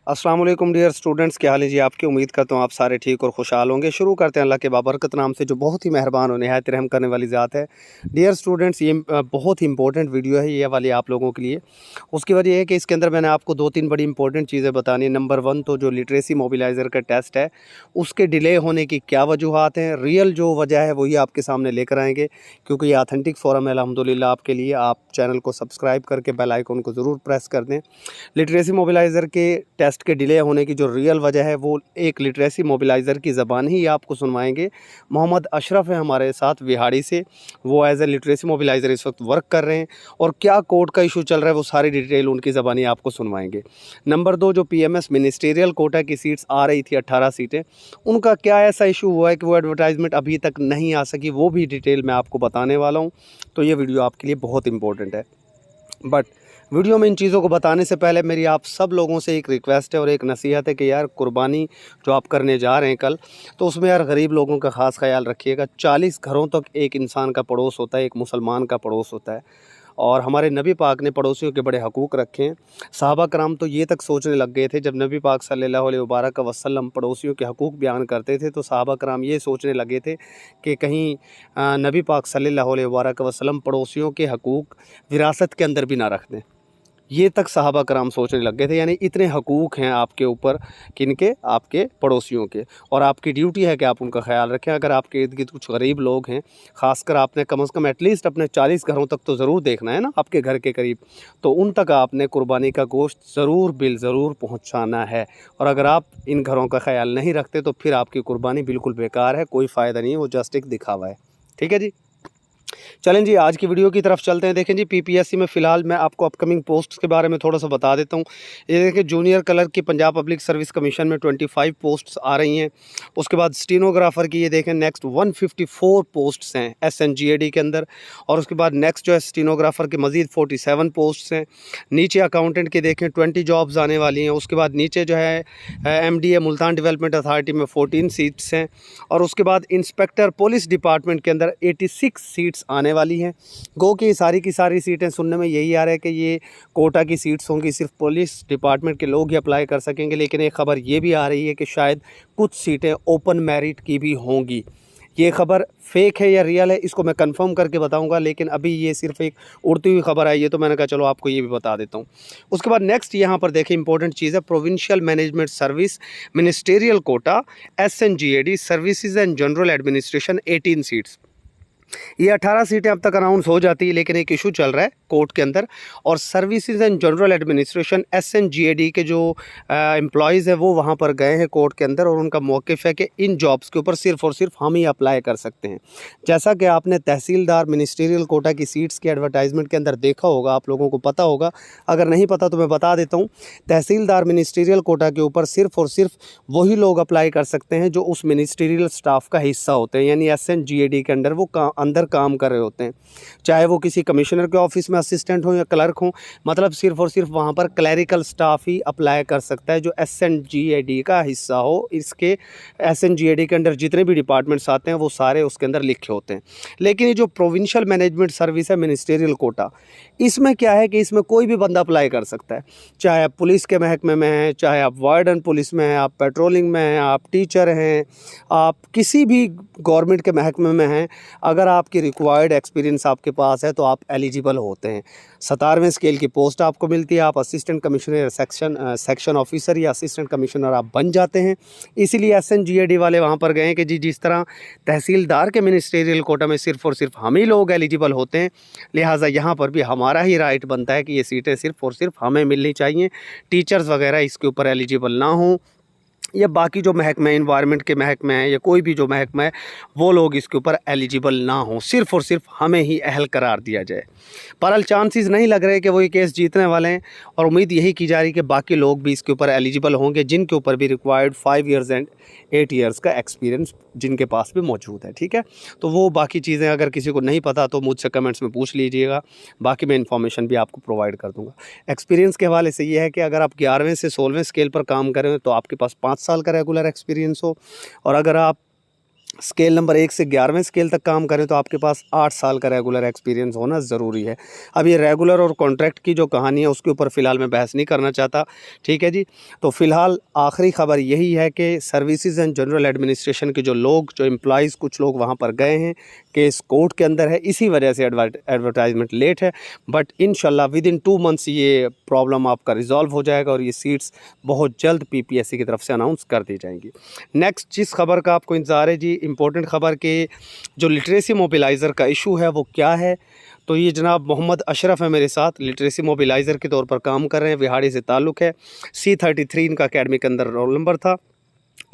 अस्सलाम वालेकुम dear students, क्या हाल है जी आपकी। उम्मीद करता हूँ आप सारे ठीक और खुशहाल होंगे। शुरू करते हैं अल्लाह के बाबरकत नाम से जो बहुत ही मेहरबान और निहायत रहम करने वाली ज़ात है। डियर स्टूडेंट्स, ये बहुत ही इंपॉर्टेंट वीडियो है ये वाली आप लोगों के लिए। उसकी वजह है कि इसके अंदर मैंने आपको 2-3 बड़ी इंपॉर्टेंट चीज़ें बतानी है। नंबर 1 तो जो लिटरेसी मोबिलाइज़र का टेस्ट है उसके डिले होने की क्या वजूहत हैं, रियल जो वजह है वही आपके सामने लेकर आएँगे, क्योंकि ये ऑथेंटिक फ़ोरम है अल्हम्दुलिल्लाह आपके लिए। आप चैनल को सब्सक्राइब करके बेल आइकन को ज़रूर प्रेस कर दें। लिटरेसी मोबिलाइज़र के टेस्ट के डिले होने की जो रियल वजह है वो एक लिटरेसी मोबिलाइज़र की ज़बान ही आपको सुनवाएंगे। मोहम्मद अशरफ है हमारे साथ विहाड़ी से, वो एज़ ए लिटरेसी मोबिलाइज़र इस वक्त वर्क कर रहे हैं और क्या कोर्ट का इशू चल रहा है वो सारी डिटेल उनकी ज़बानी आपको सुनवाएंगे। नंबर 2, जो पीएमएस मिनिस्टेरियल कोटा की सीट्स आ रही थी 18 सीटें, उनका क्या ऐसा इशू हुआ है कि वो एडवर्टाइजमेंट अभी तक नहीं आ सकी, वो भी डिटेल मैं आपको बताने वाला हूँ। तो ये वीडियो आपके लिए बहुत इंपॉर्टेंट है। बट वीडियो में इन चीज़ों को बताने से पहले मेरी आप सब लोगों से एक रिक्वेस्ट है और एक नसीहत है कि यार कुर्बानी जो आप करने जा रहे हैं कल, तो उसमें यार गरीब लोगों का ख़ास ख्याल रखिएगा। 40 घरों तक एक इंसान का पड़ोस होता है, एक मुसलमान का पड़ोस होता है। और हमारे नबी पाक ने पड़ोसियों के बड़े हकूक़ रखे हैं। सहाबा कराम तो ये तक सोचने लग गए थे, जब नबी पाक सल्लल्लाहु अलैहि वसल्लम पड़ोसियों के हकूक़ बयान करते थे तो सहाबा कराम ये सोचने लगे थे कि कहीं नबी पाक सल्लल्लाहु अलैहि वसल्लम पड़ोसियों के हकूक़ विरासत के अंदर भी ना रख दें। ये तक सहाबा कराम सोचने लग गए थे, यानी इतने हकूक़ हैं आपके ऊपर, किनके, आपके पड़ोसियों के, और आपकी ड्यूटी है कि आप उनका ख्याल रखें। अगर आपके इर्द गिर्द कुछ गरीब लोग हैं, ख़ासकर आपने कम से कम एटलीस्ट अपने 40 घरों तक तो ज़रूर देखना है ना आपके घर के करीब, तो उन तक आपने कुर्बानी का गोश्त ज़रूर बिल ज़रूर पहुँचाना है। और अगर आप इन घरों का ख्याल नहीं रखते तो फिर आपकी कुर्बानी बिल्कुल बेकार है, कोई फ़ायदा नहीं है, वो जस्ट एक दिखावा है। ठीक है जी। चलें जी, आज की वीडियो की तरफ चलते हैं। देखें जी, पीपीएससी में फ़िलहाल मैं आपको अपकमिंग पोस्ट्स के बारे में थोड़ा-सा बता देता हूँ। ये देखिए, जूनियर क्लर्क की पंजाब पब्लिक सर्विस कमीशन में 25 पोस्ट्स आ रही हैं। उसके बाद स्टेनोग्राफ़र की ये देखें नेक्स्ट 154 पोस्ट्स हैं एसएनजीएडी के अंदर। और उसके बाद नेक्स्ट जो है स्टेनोग्राफ़र के मज़ीद 47 पोस्ट्स हैं। नीचे अकाउंटेंट की देखें 20 जॉब्स आने वाली हैं। उसके बाद नीचे जो है एमडीए मुल्तान डेवलपमेंट अथॉरिटी में 14 सीट्स हैं। और उसके बाद इंस्पेक्टर पुलिस डिपार्टमेंट के अंदर 86 सीट्स आने वाली हैं। गो कि सारी की सारी सीटें सुनने में यही आ रहा है कि ये कोटा की सीट्स होंगी, सिर्फ पुलिस डिपार्टमेंट के लोग ही अप्लाई कर सकेंगे। लेकिन एक ख़बर ये भी आ रही है कि शायद कुछ सीटें ओपन मेरिट की भी होंगी। ये ख़बर फेक है या रियल है इसको मैं कंफर्म करके बताऊंगा, लेकिन अभी ये सिर्फ एक उड़ती हुई खबर आई है तो मैंने कहा चलो आपको ये भी बता देता हूँ। उसके बाद नेक्स्ट यहाँ पर देखें इंपॉर्टेंट चीज़ है, provincial management service ministerial quota SNGAD services and general administration 18 seats. ये 18 सीटें अब तक अनाउंस हो जाती है, लेकिन एक इशू चल रहा है कोर्ट के अंदर। और सर्विसेज एंड जनरल एडमिनिस्ट्रेशन एसएनजीएडी के जो एम्प्लॉयज़ हैं वो वहाँ पर गए हैं कोर्ट के अंदर, और उनका मौक़िफ़ है कि इन जॉब्स के ऊपर सिर्फ़ और सिर्फ हम ही अप्लाई कर सकते हैं। जैसा कि आपने तहसीलदार मिनिस्टीरियल कोटा की सीट्स की एडवर्टाइजमेंट के अंदर देखा होगा, आप लोगों को पता होगा, अगर नहीं पता तो मैं बता देता हूँ। तहसीलदार मिनिस्टीरियल कोटा के ऊपर सिर्फ़ और सिर्फ वही लोग अप्लाई कर सकते हैं जो उस मिनिस्टीरियल स्टाफ का हिस्सा होते हैं, यानी एसएनजीएडी के अंदर वो अंदर काम कर रहे होते हैं। चाहे वो किसी कमिश्नर के ऑफिस में असिस्टेंट हो या क्लर्क हो, मतलब सिर्फ और सिर्फ वहाँ पर क्लैरिकल स्टाफ ही अप्लाई कर सकता है जो एसएनजीएडी का हिस्सा हो। इसके एसएनजीएडी के अंदर जितने भी डिपार्टमेंट्स आते हैं वो सारे उसके अंदर लिखे होते हैं। लेकिन ये जो प्रोविंशियल मैनेजमेंट सर्विस है मिनिस्टेरियल कोटा, इसमें क्या है कि इसमें कोई भी बंदा अप्लाई कर सकता है। चाहे आप पुलिस के महकमे में हैं, चाहे आप वार्डन पुलिस में हैं, आप पेट्रोलिंग में हैं, आप टीचर हैं, आप किसी भी गवर्नमेंट के महकमे में हैं, अगर आपकी रिक्वायर्ड एक्सपीरियंस आपके पास है तो आप एलिजिबल होते हैं। 17वें स्केल की पोस्ट आपको मिलती है, आप असिस्टेंट कमिश्नर या सेक्शन ऑफिसर या असिस्टेंट कमिश्नर आप बन जाते हैं। इसीलिए एसएनजीएडी वाले वहाँ पर गए हैं कि जी जिस तरह तहसीलदार के मिनिस्टेरियल कोटा में सिर्फ़ और सिर्फ हम ही लोग एलिजिबल होते हैं, लिहाजा यहाँ पर भी हमारा ही राइट बनता है कि ये सीटें सिर्फ़ और सिर्फ हमें मिलनी चाहिए। टीचर्स वगैरह इसके ऊपर एलिजिबल ना हों, या बाकी जो महकमे एनवायरनमेंट के महकमे हैं या कोई भी जो महकमा है वो लोग इसके ऊपर एलिजिबल ना हों, सिर्फ़ और सिर्फ हमें ही अहल करार दिया जाए। बहरहाल चांसेस नहीं लग रहे कि वो ये केस जीतने वाले हैं, और उम्मीद यही की जा रही है कि बाकी लोग भी इसके ऊपर एलिजिबल होंगे जिनके ऊपर भी रिक्वायर्ड 5 ईयर्स एंड 8 ईयर्स का एक्सपीरियंस जिनके पास भी मौजूद है। ठीक है, तो वो बाकी चीज़ें अगर किसी को नहीं पता तो मुझसे कमेंट्स में पूछ लीजिएगा, बाकी मैं इन्फॉर्मेशन भी आपको प्रोवाइड कर दूँगा। एक्सपीरियंस के हवाले से ये है कि अगर आप 11वें से 16वें स्केल पर काम करें तो आपके पास 5 साल का रेगुलर एक्सपीरियंस हो, और अगर आप स्केल नंबर 1 से 11वें स्केल तक काम करें तो आपके पास 8 साल का रेगुलर एक्सपीरियंस होना ज़रूरी है। अब ये रेगुलर और कॉन्ट्रैक्ट की जो कहानी है उसके ऊपर फ़िलहाल मैं बहस नहीं करना चाहता, ठीक है जी। तो फ़िलहाल आखिरी ख़बर यही है कि सर्विसेज एंड जनरल एडमिनिस्ट्रेशन के जो लोग, जो एम्प्लॉइज़ कुछ लोग वहाँ पर गए हैं, केस कोर्ट के अंदर है, इसी वजह से एडवर्टाइजमेंट लेट है। बट इंशाल्लाह विदिन 2 मंथ्स ये प्रॉब्लम आपका रिज़ॉल्व हो जाएगा और ये सीट्स बहुत जल्द पीपीएससी की तरफ से अनाउंस कर दी जाएंगी। नेक्स्ट जिस खबर का आपको इंतज़ार है जी, इम्पोर्टेंट खबर के जो लिटरेसी मोबिलाइज़र का इशू है वो क्या है, तो ये जनाब मोहम्मद अशरफ है मेरे साथ, लिटरेसी मोबिलाइज़र के तौर पर काम कर रहे हैं, विहाड़ी से ताल्लुक़ है। C33 इनका अकेडमी के अंदर रोल नंबर था।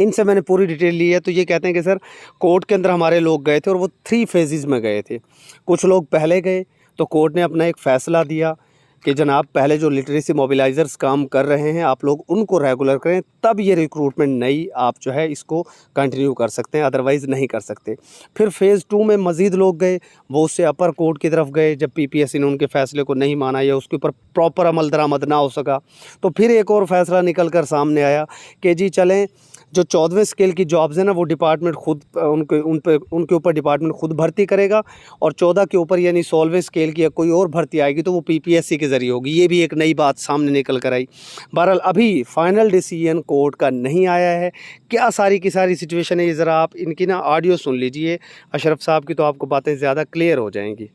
इनसे मैंने पूरी डिटेल ली है। तो ये कहते हैं कि सर कोर्ट के अंदर हमारे लोग गए थे और वो 3 फेजेज़ में गए थे। कुछ लोग पहले गए तो कोर्ट ने अपना एक फ़ैसला दिया कि जनाब पहले जो लिटरेसी मोबिलाइज़र्स काम कर रहे हैं आप लोग उनको रेगुलर करें, तब ये रिक्रूटमेंट नई आप जो है इसको कंटिन्यू कर सकते हैं, अदरवाइज़ नहीं कर सकते। फिर फ़ेज़ 2 में मज़ीद लोग गए, वो उससे अपर कोर्ट की तरफ गए। जब पीपीएससी ने उनके फ़ैसले को नहीं माना या उसके ऊपर प्रॉपर अमल दरामद ना हो सका, तो फिर एक और फ़ैसला निकल कर सामने आया कि जी चलें जो 14वें स्केल की जॉब्स हैं ना वो डिपार्टमेंट खुद उनके ऊपर डिपार्टमेंट खुद भर्ती करेगा, और 14 के ऊपर यानी 16वें स्केल की या कोई और भर्ती आएगी तो वो पीपीएससी के ज़रिए होगी। ये भी एक नई बात सामने निकल कर आई। बहरहाल अभी फाइनल डिसीजन कोर्ट का नहीं आया है। क्या सारी की सारी सिचुएशन है, ये ज़रा आप इनकी ना ऑडियो सुन लीजिए अशरफ साहब की, तो आपको बातें ज़्यादा क्लियर हो जाएंगी।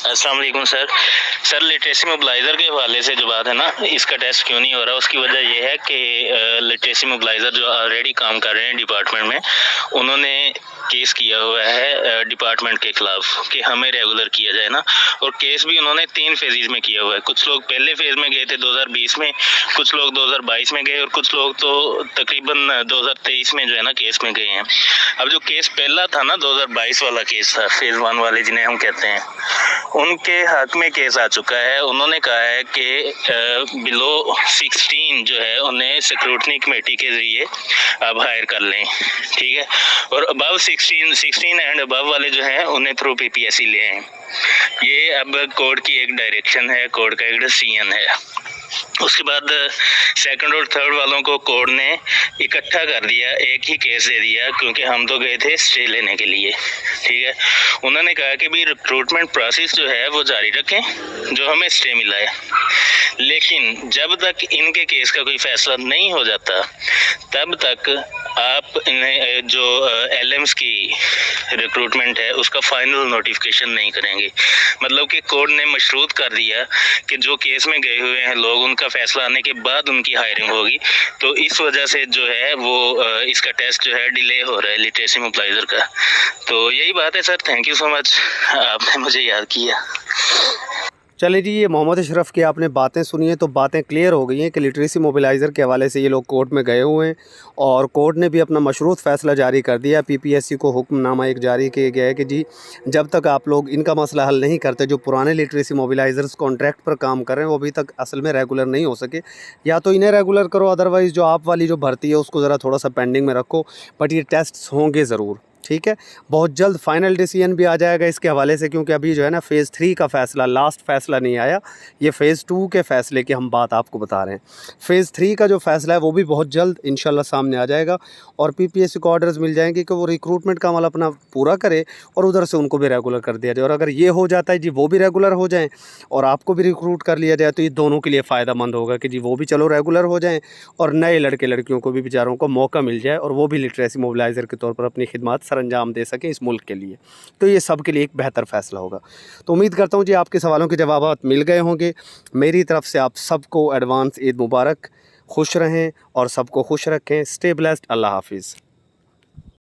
अस्सलाम वालेकुम सर लिटरेसी मोबिलाइज़र के हवाले से जो बात है ना, इसका टेस्ट क्यों नहीं हो रहा, उसकी वजह यह है कि लिटरेसी मोबिलाइज़र जो ऑलरेडी काम कर रहे हैं डिपार्टमेंट में, उन्होंने केस किया हुआ है डिपार्टमेंट के ख़िलाफ़ कि हमें रेगुलर किया जाए ना। और केस भी उन्होंने 3 फेजेज़ में किया हुआ है। कुछ लोग पहले फेज़ में गए थे 2020 में, कुछ लोग 2022 में गए और कुछ लोग तो तकरीबन 2023 में जो है ना केस में गए हैं। अब जो केस पहला था ना 2022 वाला केस था, फेज़ 1 वाले जिन्हें हम कहते हैं, उनके हक में केस आ चुका है। उन्होंने कहा है कि बिलो 16 जो है उन्हें स्क्रूटनी कमेटी के ज़रिए अब हायर कर लें, ठीक है। और अबव 16 एंड अबव वाले जो हैं उन्हें थ्रू पीपीएससी ले आए। ये अब कोर्ट की एक डायरेक्शन है, कोर्ट का एक डिसीजन है। उसके बाद सेकंड और थर्ड वालों को कोर्ट ने इकट्ठा कर दिया, एक ही केस दे दिया, क्योंकि हम तो गए थे स्टे लेने के लिए, ठीक है। उन्होंने कहा कि भी रिक्रूटमेंट प्रोसेस जो है वो जारी रखें जो हमें स्टे मिला है, लेकिन जब तक इनके केस का कोई फैसला नहीं हो जाता तब तक आप इन्हें जो एलएम्स की रिक्रूटमेंट है उसका फाइनल नोटिफिकेशन नहीं करेंगे। मतलब कि कोर्ट ने मशरूत कर दिया कि जो केस में गए हुए हैं लोग, उनका फैसला आने के बाद उनकी हायरिंग होगी। तो इस वजह से जो है वो इसका टेस्ट जो है डिले हो रहा है लिटरेसी मोबिलाइज़र का। तो यही बात है sir, thank you so much, आपने मुझे याद किया। चलिए जी, ये मोहम्मद अशरफ की आपने बातें सुनी हैं तो बातें क्लियर हो गई हैं कि लिटरेसी मोबिलाइज़र के हवाले से ये लोग कोर्ट में गए हुए हैं और कोर्ट ने भी अपना मशरूत फ़ैसला जारी कर दिया। पीपीएससी को हुक्मनामा एक जारी किया गया है कि जी जब तक आप लोग इनका मसला हल नहीं करते, जो पुराने लिटरेसी मोबिलाइज़र्स कॉन्ट्रैक्ट पर काम कर रहे हैं वो अभी तक असल में रेगुलर नहीं हो सके, या तो इन्हें रेगुलर करो, अदरवाइज़ जो आप वाली जो भर्ती है उसको ज़रा थोड़ा सा पेंडिंग में रखो। बट ये टेस्ट होंगे ज़रूर, ठीक है। बहुत जल्द फाइनल डिसीजन भी आ जाएगा इसके हवाले से, क्योंकि अभी जो है ना फ़ेज़ 3 का फ़ैसला, लास्ट फ़ैसला नहीं आया। ये फ़ेज़ 2 के फ़ैसले की हम बात आपको बता रहे हैं। फ़ेज़ 3 का जो फ़ैसला है वो भी बहुत जल्द इंशाल्लाह सामने आ जाएगा और पीपीएससी को ऑर्डर्स मिल जाएंगे कि वो रिक्रूटमेंट का अमल अपना पूरा करे और उधर से उनको भी रेगुलर कर दिया जाए। और अगर ये हो जाता है जी, वो भी रेगुलर हो जाएँ और आपको भी रिक्रूट कर लिया जाए, तो ये दोनों के लिए फ़ायदा मंद होगा कि जी वो भी चलो रेगुलर हो जाएँ और नए लड़के लड़कियों को भी बेचारों को मौका मिल जाए और वो भी लिटरेसी मोबिलाइज़र के तौर पर अपनी खिदमत सरअंजाम दे सकें इस मुल्क के लिए। तो ये सब के लिए एक बेहतर फ़ैसला होगा। तो उम्मीद करता हूँ जी आपके सवालों के जवाब मिल गए होंगे। मेरी तरफ से आप सबको एडवांस ईद मुबारक। खुश रहें और सबको खुश रखें। Stay blessed. अल्लाह हाफिज़।